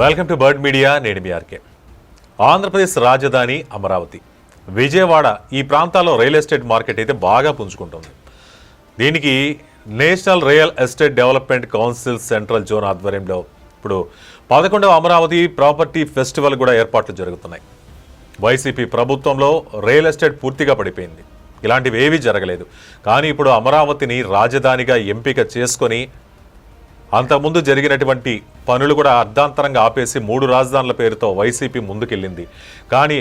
Welcome to bird media. నేను మీ RK. Andhra Pradesh రాజధాని అమరావతి, విజయవాడ ఈ ప్రాంతాల్లో రియల్ ఎస్టేట్ మార్కెట్ అయితే బాగా పుంజుకుంటుంది. దీనికి national real estate development council central zone ఆధ్వర్యంలో ఇప్పుడు 11వ అమరావతి ప్రాపర్టీ ఫెస్టివల్ కూడా ఏర్పాట్లు జరుగుతున్నాయి. వైసీపీ ప్రభుత్వంలో రియల్ ఎస్టేట్ పూర్తిగా పడిపోయింది, ఇలాంటివి ఏవీ జరగలేదు. కానీ ఇప్పుడు అమరావతిని రాజధానిగా ఎంపిక చేసుకొని అంతకుముందు జరిగినటువంటి పనులు కూడా అర్ధాంతరంగా ఆపేసి 3 రాజధానుల పేరుతో వైసీపీ ముందుకెళ్ళింది. కానీ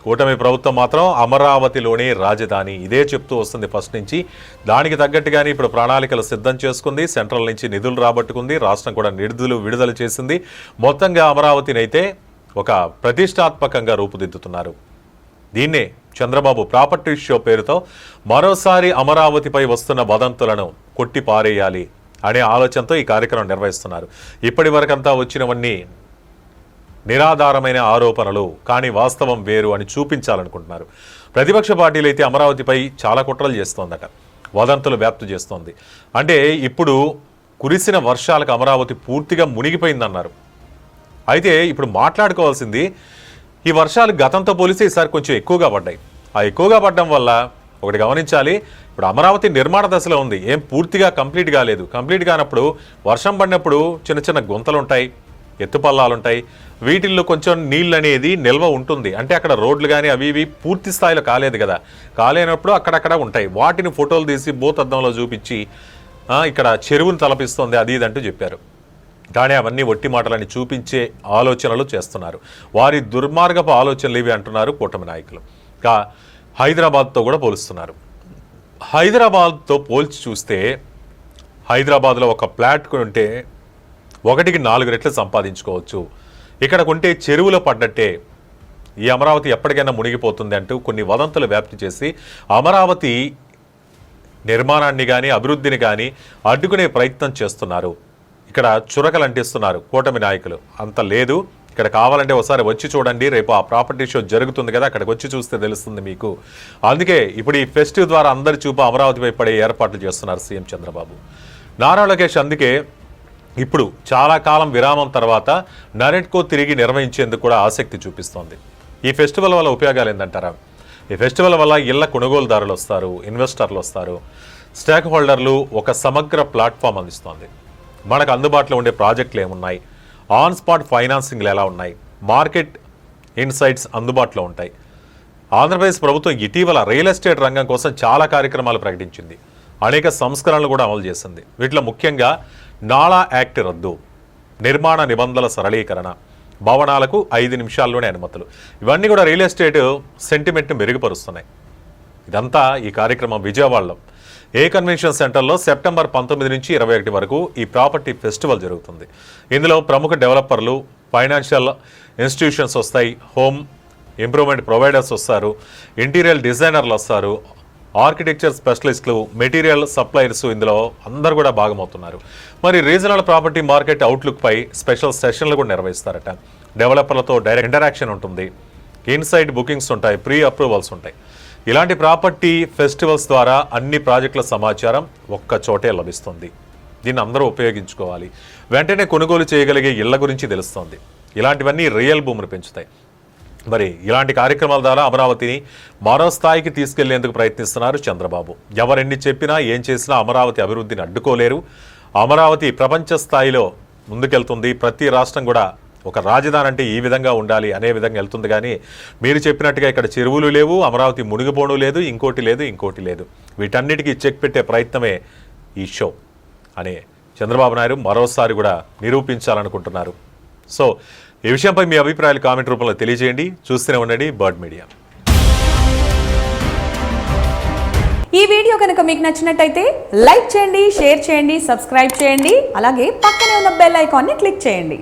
కూటమి ప్రభుత్వం మాత్రం అమరావతిలోనే రాజధాని ఇదే చెప్తూ వస్తుంది ఫస్ట్ నుంచి. దానికి తగ్గట్టుగానే ఇప్పుడు ప్రణాళికలు సిద్ధం చేసుకుంది, సెంట్రల్ నుంచి నిధులు రాబట్టుకుంది, రాష్ట్రం కూడా నిధులు విడుదల చేసింది. మొత్తంగా అమరావతిని అయితే ఒక ప్రతిష్టాత్మకంగా రూపుదిద్దుతున్నారు. దీన్నే చంద్రబాబు ప్రాపర్టీ షో పేరుతో మరోసారి అమరావతిపై వస్తున్న వదంతులను కొట్టి పారేయాలి అనే ఆలోచనతో ఈ కార్యక్రమం నిర్వహిస్తున్నారు. ఇప్పటి వరకంతా వచ్చినవన్నీ నిరాధారమైన ఆరోపణలు, కానీ వాస్తవం వేరు అని చూపించాలనుకుంటున్నారు. ప్రతిపక్ష పార్టీలు అయితే అమరావతిపై చాలా కుట్రలు చేస్తోందట, వదంతులు వ్యాప్తి చేస్తోంది. అంటే ఇప్పుడు కురిసిన వర్షాలకు అమరావతి పూర్తిగా మునిగిపోయిందన్నారు. అయితే ఇప్పుడు మాట్లాడుకోవాల్సింది, ఈ వర్షాలు గతంతో పోలిస్తే ఈసారి కొంచెం ఎక్కువగా పడ్డాయి. ఆ ఎక్కువగా పడడం వల్ల ఒకటి గమనించాలి, ఇప్పుడు అమరావతి నిర్మాణ దశలో ఉంది, ఏం పూర్తిగా కంప్లీట్ కాలేదు. కంప్లీట్ కానప్పుడు వర్షం పడినప్పుడు చిన్న చిన్న గుంతలు ఉంటాయి, ఎత్తుపల్లాలు ఉంటాయి, వీటిల్లో కొంచెం నీళ్ళు అనేది నిల్వ ఉంటుంది. అంటే అక్కడ రోడ్లు కానీ అవి ఇవి పూర్తి స్థాయిలో కాలేదు కదా, కాలేనప్పుడు అక్కడక్కడ ఉంటాయి. వాటిని ఫోటోలు తీసి భూతద్దంలో చూపించి ఇక్కడ చెరువును తలపిస్తుంది అది ఇదంటూ చెప్పారు. కానీ అవన్నీ ఒట్టి మాటలని చూపించే ఆలోచనలు చేస్తున్నారు. వారి దుర్మార్గపు ఆలోచనలు ఇవి అంటున్నారు కూటమి నాయకులు. హైదరాబాద్తో కూడా పోలుస్తున్నారు. హైదరాబాద్తో పోల్చి చూస్తే హైదరాబాద్లో ఒక ఫ్లాట్ కొంటే 1కి 4 రెట్లు సంపాదించుకోవచ్చు. ఇక్కడ కొంటే చెరువులో పడ్డట్టే ఈ అమరావతి ఎప్పటికైనా మునిగిపోతుంది అంటూ కొన్ని వదంతులు వ్యాప్తి చేసి అమరావతి నిర్మాణాన్ని కానీ అభివృద్ధిని కానీ అడ్డుకునే ప్రయత్నం చేస్తున్నారు. ఇక్కడ చురకలు అంటిస్తున్నారు కూటమి నాయకులు. అంత లేదు, ఇక్కడ కావాలంటే ఒకసారి వచ్చి చూడండి, రేపు ఆ ప్రాపర్టీ షో జరుగుతుంది కదా, అక్కడికి వచ్చి చూస్తే తెలుస్తుంది మీకు. అందుకే ఇప్పుడు ఈ ఫెస్టివ్ ద్వారా అందరి చూపు అమరావతిపై పడే ఏర్పాట్లు చేస్తున్నారు సీఎం చంద్రబాబు. నారా లోకేష్ అందుకే ఇప్పుడు చాలా కాలం విరామం తర్వాత నరెట్కో తిరిగి నిర్వహించేందుకు కూడా ఆసక్తి చూపిస్తోంది. ఈ ఫెస్టివల్ వల్ల ఉపయోగాలు ఏంటంటారా? ఈ ఫెస్టివల్ వల్ల ఇళ్ల కొనుగోలుదారులు వస్తారు, ఇన్వెస్టర్లు వస్తారు, స్టేక్ హోల్డర్లు ఒక సమగ్ర ప్లాట్ఫామ్ అందిస్తోంది. మనకు అందుబాటులో ఉండే ప్రాజెక్టులు ఏమున్నాయి, ఆన్ స్పాట్ ఫైనాన్సింగ్లు ఎలా ఉన్నాయి, మార్కెట్ ఇన్సైట్స్ అందుబాటులో ఉంటాయి. ఆంధ్రప్రదేశ్ ప్రభుత్వం ఇటీవల రియల్ ఎస్టేట్ రంగం కోసం చాలా కార్యక్రమాలు ప్రకటించింది, అనేక సంస్కరణలు కూడా అమలు చేసింది. వీటిలో ముఖ్యంగా నాలా యాక్ట్ రద్దు, నిర్మాణ నిబంధనల సరళీకరణ, భవనాలకు 5 నిమిషాల్లోనే అనుమతులు, ఇవన్నీ కూడా రియల్ ఎస్టేట్ సెంటిమెంట్ని మెరుగుపరుస్తున్నాయి. ఇదంతా ఈ కార్యక్రమం విజయవాడలో ఏ కన్వెన్షన్ సెంటర్లో సెప్టెంబర్ 19 నుంచి 21 వరకు ఈ ప్రాపర్టీ ఫెస్టివల్ జరుగుతుంది. ఇందులో ప్రముఖ డెవలపర్లు, ఫైనాన్షియల్ ఇన్స్టిట్యూషన్స్ వస్తాయి, హోమ్ ఇంప్రూవ్మెంట్ ప్రొవైడర్స్ వస్తారు, ఇంటీరియర్ డిజైనర్లు వస్తారు, ఆర్కిటెక్చర్ స్పెషలిస్టులు, మెటీరియల్ సప్లయర్స్, ఇందులో అందరూ కూడా భాగమవుతున్నారు. మరి రీజనల్ ప్రాపర్టీ మార్కెట్ అవుట్లుక్పై స్పెషల్ సెషన్లు కూడా నిర్వహిస్తారట. డెవలపర్లతో డైరెక్ట్ ఇంటరాక్షన్ ఉంటుంది, ఇన్సైడ్ బుకింగ్స్ ఉంటాయి, ప్రీ అప్రూవల్స్ ఉంటాయి. ఇలాంటి ప్రాపర్టీ ఫెస్టివల్స్ ద్వారా అన్ని ప్రాజెక్టుల సమాచారం ఒక్క చోటే లభిస్తుంది. దీన్ని అందరూ ఉపయోగించుకోవాలి. వెంటనే కొనుగోలు చేయగలిగే ఇళ్ల గురించి తెలుస్తుంది. ఇలాంటివన్నీ రియల్ భూమిని పెంచుతాయి. మరి ఇలాంటి కార్యక్రమాల ద్వారా అమరావతిని మరో స్థాయికి తీసుకెళ్లేందుకు ప్రయత్నిస్తున్నారు చంద్రబాబు. ఎవరెన్ని చెప్పినా ఏం చేసినా అమరావతి అభివృద్ధిని అడ్డుకోలేరు. అమరావతి ప్రపంచ స్థాయిలో ముందుకెళ్తుంది. ప్రతి రాష్ట్రం కూడా ఒక రాజధాని అంటే ఈ విధంగా ఉండాలి అనే విధంగా వెళ్తుంది. కానీ మీరు చెప్పినట్టుగా ఇక్కడ చెరువులు లేవు, అమరావతి మునిగిపోవడం లేదు, ఇంకోటి లేదు. వీటన్నిటికీ చెక్ పెట్టే ప్రయత్నమే ఈ షో అని చంద్రబాబు నాయుడు మరోసారి కూడా నిరూపించాలనుకుంటున్నారు. సో ఈ విషయంపై మీ అభిప్రాయాలు కామెంట్ రూపంలో తెలియజేయండి. చూస్తూనే ఉండండి బర్డ్ మీడియా. ఈ వీడియో కనుక మీకు నచ్చినట్టయితే లైక్ చేయండి, షేర్ చేయండి, సబ్స్క్రైబ్ చేయండి. అలాగే పక్కనే ఉన్న బెల్ ఐకాన్ని క్లిక్ చేయండి.